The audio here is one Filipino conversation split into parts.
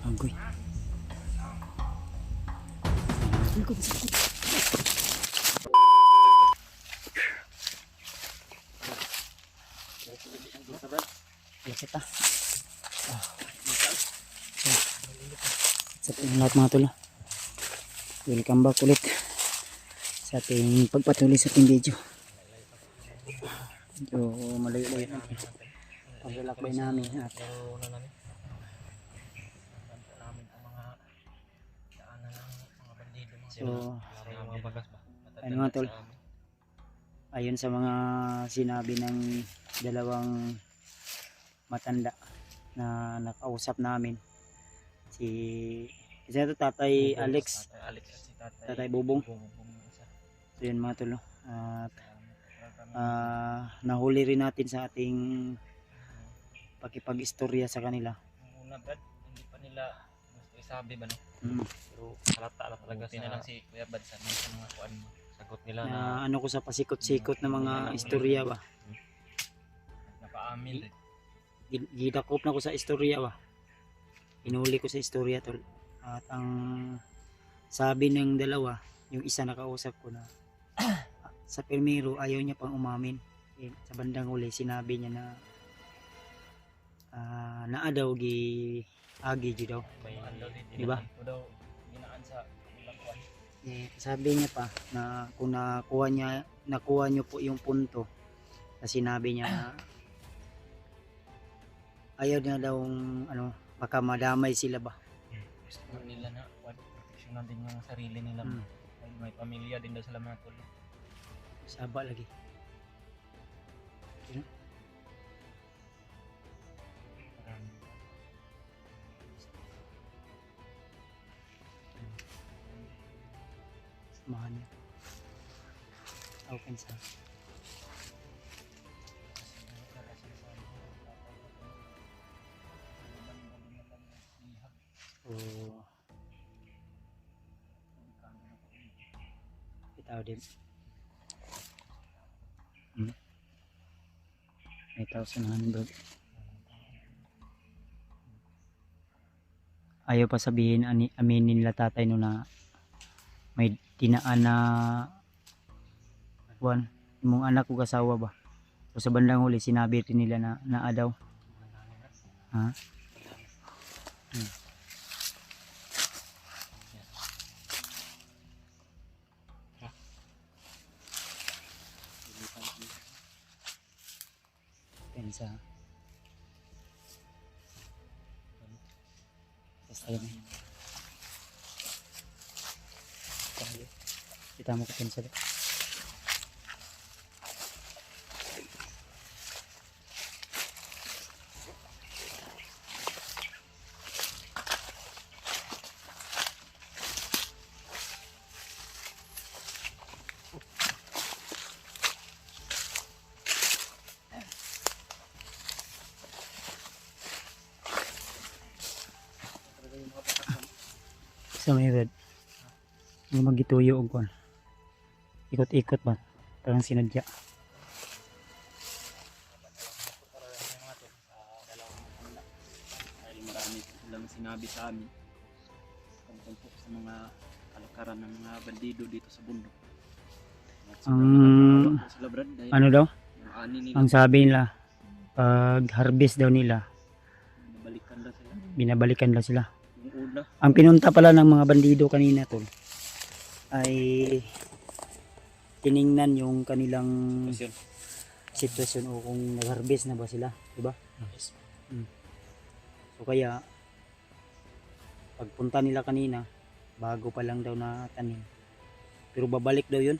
Agoy. Agoy. Lapit ah. Sa ating lahat mga tol. Welcome back ulit sa ating pagpatuloy sa ating video. Medyo malayo-layo natin paglalakbay namin at so ano nga tol, ayon sa mga sinabi ng dalawang matanda na nakausap namin, si isa to Tatay Alex, Tatay Bubong. So yun mga tol, at nahuli rin natin sa ating pakipag-istorya sa kanila. Una Brad, hindi pa nila gusto isabi ba no? Pero halata na talaga sa lang si Kuya Bad sa mga kuan mo. Sagot nila na Ano ko sa pasikot-sikot na mga istorya ba. napaamin rin. Gidakop na ko sa istorya ba. Inuli ko sa istorya tol. At ang sabi ng dalawa, yung isa nakausap ko na sa primero ayaw niya pang umamin. Sa bandang huli sinabi niya na naa daw gi agi di daw. May ano din Diba? ko daw ginaan sa ilang kuan. Sabi niya pa na kung nakuha niyo po yung punto na sinabi niya na ayaw na daw ano, baka madamay sila ba. Gusto nila na kuan proteksyonan din yung sarili nila. May pamilya din daw sila mga tol. Saba lagi. Samahan niyo. Open sa. Oh. Itaw din. 8,100. Ayaw pa sabihin aminin nila tatay no na may tinaan na buwan mong anak ko kasawa ba. O sa bandang huli sinabi rin nila na naa daw. Ha? Pensa. Basta yun. Kita mo ka pensa. Sa may red yung magituyo og kon ikot-ikot ba parang sinadya. Dahil marami silang sinabi sa amin tungkol po sa mga kalakaran ng mga bandido dito sa bundok. Sila Brad, dahil Ano daw yung ani nila ang sabi nila pag harvest daw nila binabalikan daw sila. binabalikan daw sila. Yung una, Ang pinunta pala ng mga bandido kanina tol ay tiningnan yung kanilang sitwasyon o kung nag-harvest na ba sila, di ba? So kaya pagpunta nila kanina bago pa lang daw na tanim. Pero babalik daw yun.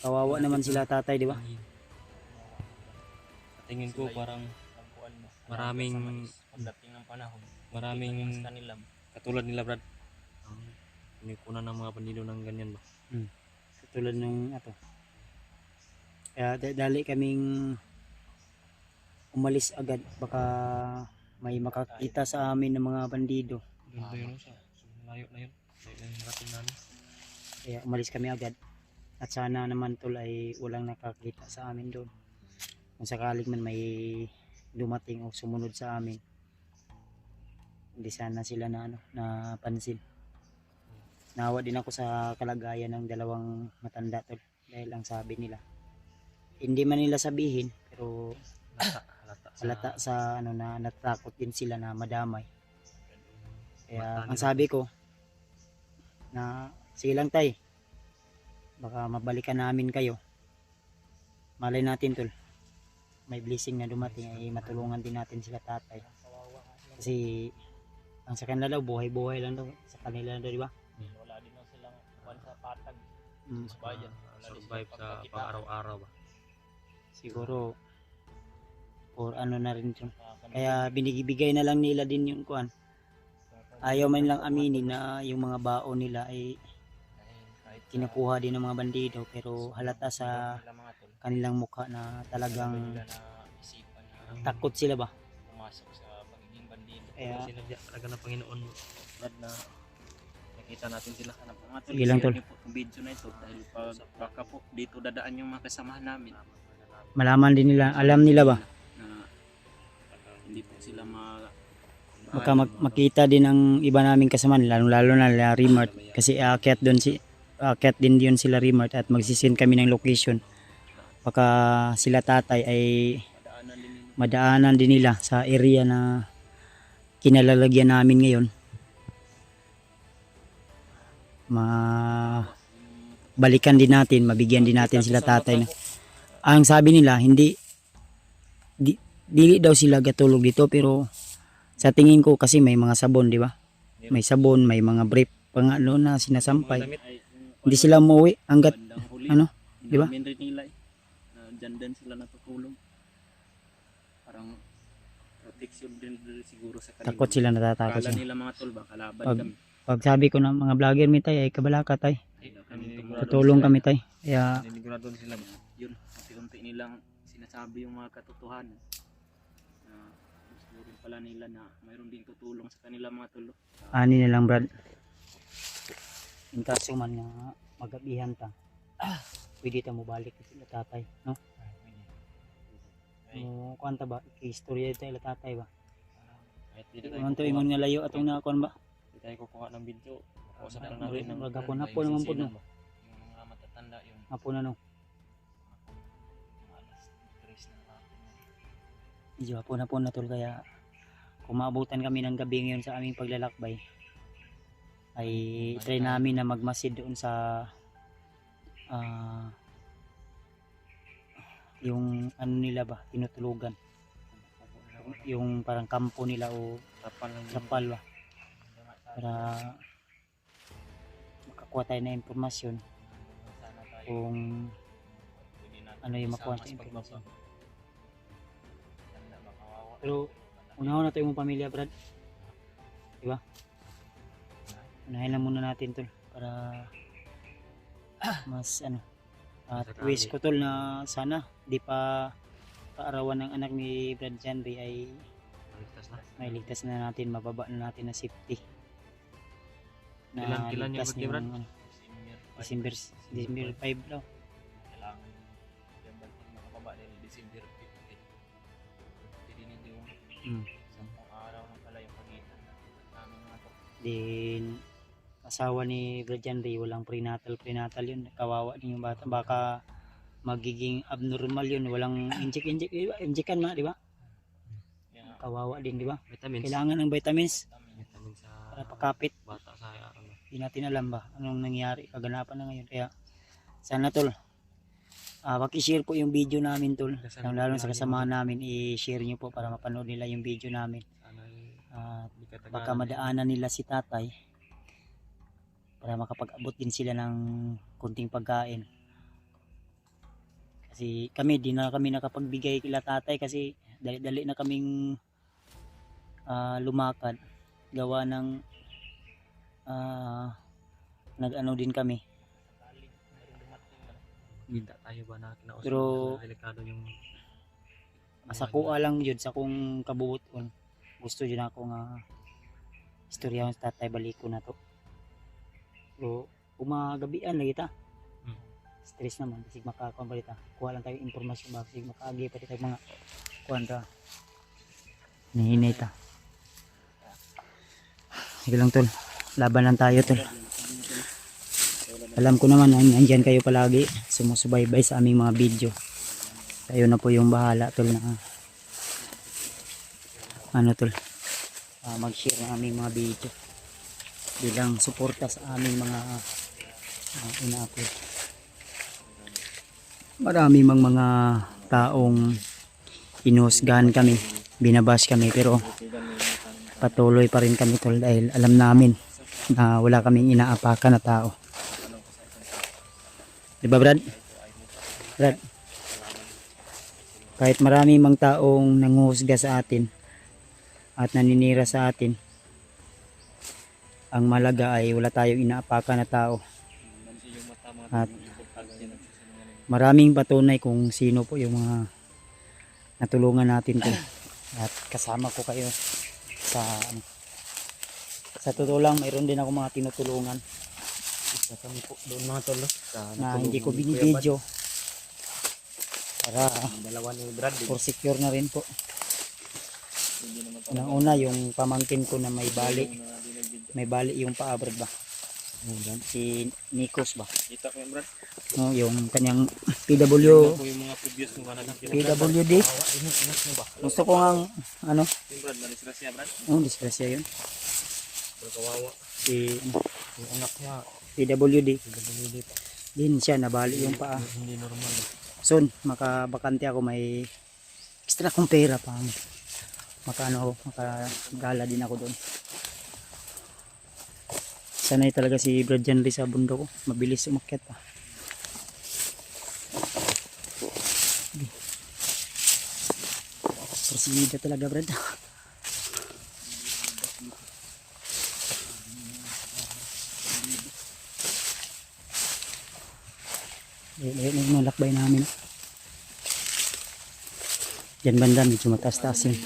Kawawa naman sila tatay, di ba? Tingin ko parang nagkuhan mo. maraming Pagdating ng panahon, maraming sa kanila. katulad nila Brad. Pinikunan ng mga bandido ng ganyan ba? Katulad nung ato. Kaya dali kaming umalis agad baka may makakita sa amin ng mga bandido. Doon ba yun sa layo na yun? Layo na yung narating namin. Kaya umalis kami agad. At sana naman tol ay walang nakakita sa amin doon. Kung sakaling man may dumating o sumunod sa amin. Hindi sana sila na ano, napansin. Nawa din ako sa kalagayan ng dalawang matanda tol. Dahil ang sabi nila, hindi man nila sabihin, pero halata sa ano na natatakot din sila na madamay. Kaya ang sabi ko, na sige lang tay, baka mabalikan namin kayo. Malay natin tol, may blessing na dumating ay matulungan din natin sila tatay. Kasi ang sa kanila daw, buhay-buhay lang daw sa kanila daw, di ba? Wala din lang silang kuwan sa patag. Mm. Sa bayan. Wala din Survive silang sa pagkakita. pang-araw-araw ba? Siguro or ano na rin yun. Kami Kaya binibigay na lang nila din yung kuan. Ayaw man lang aminin na yung mga baon nila ay kahit kinukuha din ng mga bandido, pero halata sa nila mga tol, kanilang mukha na talagang nila na isipan na takot sila ba. pumasok sa pagiging bandido. Kaya Sinadya talaga ng Panginoon Brad na nakita natin sila. Sana po mga tol, Sige lang, share tol. niyo po ang video na ito dahil pag baka po dito dadaan yung mga kasamahan namin malaman din nila, alam nila ba, na hindi po sila baka makita din ng iba naming kasama, lalo na la Remart, kasi aakyat din yun sila Remart at magsisend kami ng location. Baka sila tatay ay madaanan din nila sa area na kinalalagyan namin ngayon. Balikan din natin, mabigyan din natin sila tatay na. Ang sabi nila, dili daw sila gatulog dito, pero sa tingin ko kasi may mga sabon, di ba? May sabon, may mga brief pangalo na sinasampay. Hindi sila umuwi hanggat ano, di ba? Rin nila dyan din sila natutulog. Parang protection din siguro sa kanila. Takot sila, natatakot Kala sila. nila mga tol ba kalaban Pag- kami. Pag sabi ko ng mga vlogger mi tay ay kabalaka tay, tutulong kami tay. Kaya Naninigrado sila ba? Yun, unti-unti nilang sinasabi yung mga katotohanan na gusto rin pala nila na mayroon din tutulong sa kanila mga tol. ani na lang brad. In kaso man nga magabihan ta, pwede ta mo balik sa tatay, no? Mo kwanta ba istorya ito ila tatay ba? Kahit di Iman to imon nga layo atong nakon ba? Hindi tayo kukuha ng video. Kausap lang natin ng Hapon naman po no. yung mga matatanda yung Hapon na no. mga alas 3 na hapon. Medyo hapon na tol, kaya kung maabutan kami ng gabi ngayon sa aming paglalakbay ay try namin na magmasid doon sa yung ano nila ba, tinutulugan, yung parang kampo nila o Tapal lang yung trapal ba, para makakuha tayo ng impormasyon Sana tayo kung pwede natin ano yung makuha isama sa sa impormasyon. pagbaba. Tanda ba kawawa? Pero unahin na tayo mong pamilya brad, diba? Unahin lang muna natin tol para mas ano, at wish ko tol na sana di pa kaarawan ng anak ni Brad Henry ay Maligtas na. mailigtas na natin, mababa na natin na safety Kailan yung ligtas birthday, Brad? yung, ano, December 5. December 5 daw. Kailangan yung banting makababa din December 15. Pwede nito yung Mm. 10 araw na pala yung pagitan namin mga to. Then asawa ni Brad Henry walang prenatal yun, kawawa din yung bata, baka magiging abnormal yun, walang injekan na, di ba? Kaya nga, Kawawa din, di ba? Vitamins. Kailangan ng vitamins Vitamins sa para pakapit. bata sa ano. Hindi natin alam ba anong nangyari, kaganapan na ngayon. Kaya sana tol, paki-share po yung video namin tol, lalo sa kasamahan namin, i-share nyo po para mapanood nila yung video namin. Sana hindi ka Baka madaanan nila si tatay para makapag-abot din sila ng kunting pagkain. Kasi kami, di na kami nakapagbigay kila tatay kasi dali-dali na kaming lumakad. Gawa ng nag-ano din kami. sakali mayroong dumating ba? Kita tayo ba na kinausap Pero- na delikado yung Sa kuha lang yun, sa kung kabubuton. Gusto yun ako nga istorya sa tatay, baliko na to. So, umagabian lagi ta. Stress naman, kasi makakuha pa dita. Kuha lang tayo informasyon ba, kasi makaagi pa dito mga kuha ta. Nihinay ta. Sige lang tol. Laban lang tayo tol. Alam ko naman nandiyan kayo palagi. Sumusubaybay sa aming mga video. Kayo na po yung bahala tol na ano tol. Mag-share ng aming mga video. Bilang suporta sa aming mga ina-upload. Marami mga taong inusgahan kami, binabash kami, pero patuloy pa rin kami tol dahil alam namin na wala kaming inaapakan na tao. Diba Brad? Brad, kahit marami mang taong nanguhusga sa atin at naninira sa atin, ang malaga ay wala tayong inaapakan na tao. At maraming patunay kung sino po yung mga natulungan natin to. At kasama ko kayo sa totoo lang, mayroon din ako mga tinutulungan Isa kami po doon mga tol. na hindi ko binibidyo para Dalawa ni Brad. for secure na rin po. Una yung pamangkin ko na may bali yung paa Brad ba? Si Nikos ba? Kita ko yung Brad. No, yung kanyang Tingnan PW ko yung mga previous mo na lang. PWD. Inas mo ba? Gusto ko ngang ano, Yung Brad, na-disgrasya Brad. disgrasya yun. Pero kawawa. Si Yung anak niya, PWD. PWD pa. Din siya nabali yung paa. Hindi normal. Soon, makabakante ako, may extra kong pera pang makagala din ako doon. Sanay talaga si Brad Janry sa bundok ko. Mabilis umakyat pa. Persida talaga Brad. Layo na yung lakbay namin. Diyan banda medyo mataas-taas yun.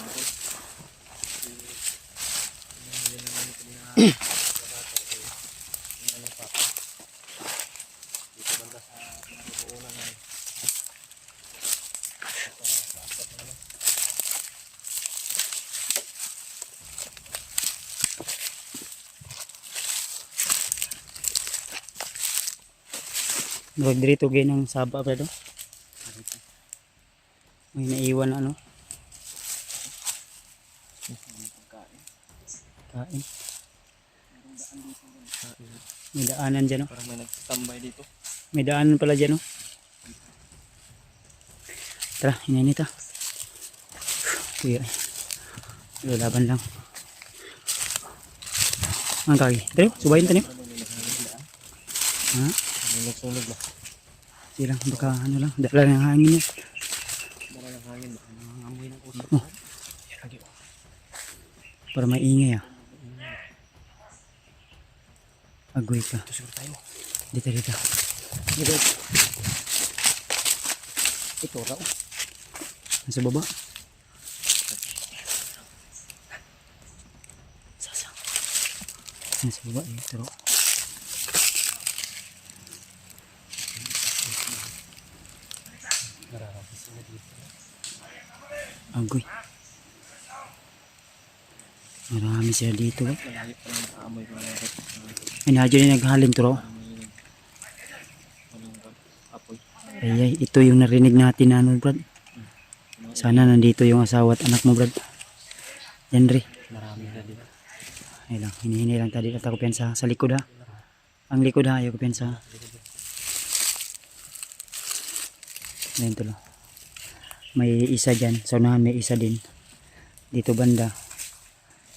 Drag dito ganyan ng saba Brad. Oh. May naiwan na ano. Kain. May daanan dyan. Oh. Parang may nagtambay dito. May daanan pala dyan. Oh. Tara, inainit ah. Kuya. Laban lang. Ang kagi. Tara, subayin tayo. Ha? Sunog ba? Silang baka ano lang. Dala ng hangin yun. Dala ng hangin ba? Amoy ng usok. Oh. Para may ingay ah. Agoy ka. Ito siguro tayo. Dito. Dito. Ito raw. Nasa baba. Sasang. Nasa baba eh. Ito raw. Agoy. Marami sila dito. Eh. Malayo pa lang amoy ko na rin. Ay, nadyo na naghalin to raw. Apoy. Ay, ito yung narinig natin na ano, Brad. Sana nandito yung asawa at anak mo, Brad. Henry. Marami na dito. Ay lang, hinihinay lang tayo. At ako piyansa sa likod ha. Ang likod ha, ayaw ko piyansa. Ganito lang. May isa dyan. Sa unahan may isa din. Dito banda.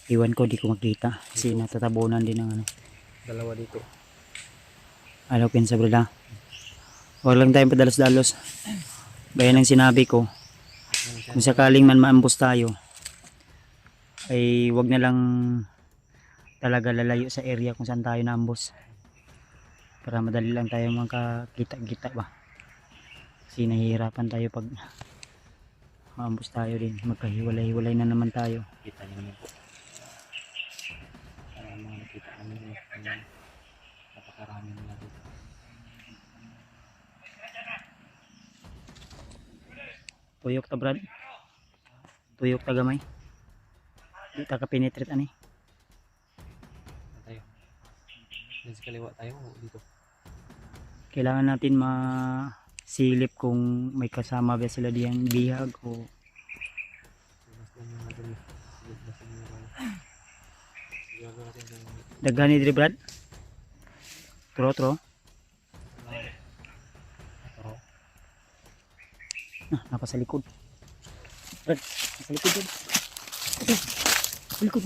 Iwan ko, di ko makita. Kasi natatabunan din ng ano. Dalawa dito. Ayaw ko piyansa, Brad ha. Huwag lang tayong padalos-dalos. Bayan ang sinabi ko. Kung sakaling man maambos tayo, ay wag na lang talaga lalayo sa area kung saan tayo naambos. Para madali lang tayo makakita-kita ba. Kasi nahihirapan tayo pag maambos tayo din. Magkahiwalay-hiwalay na naman tayo. Kita niyo naman po. Para mga nakita namin napakarami nila dito. Tuyok ta Brad. Tuyok ta gamay. Di ta ka penetrate ani. Diyan sa kaliwa tayo o dito? Kailangan natin masilip kung may kasama ba sila diyang bihag o Mas lang yung natin. Mas lang yung natin. Gagawa natin yung daghan ni diri Brad. Tro. taro. Napa sa likod. Brad, sa likod Brad. Sa likod.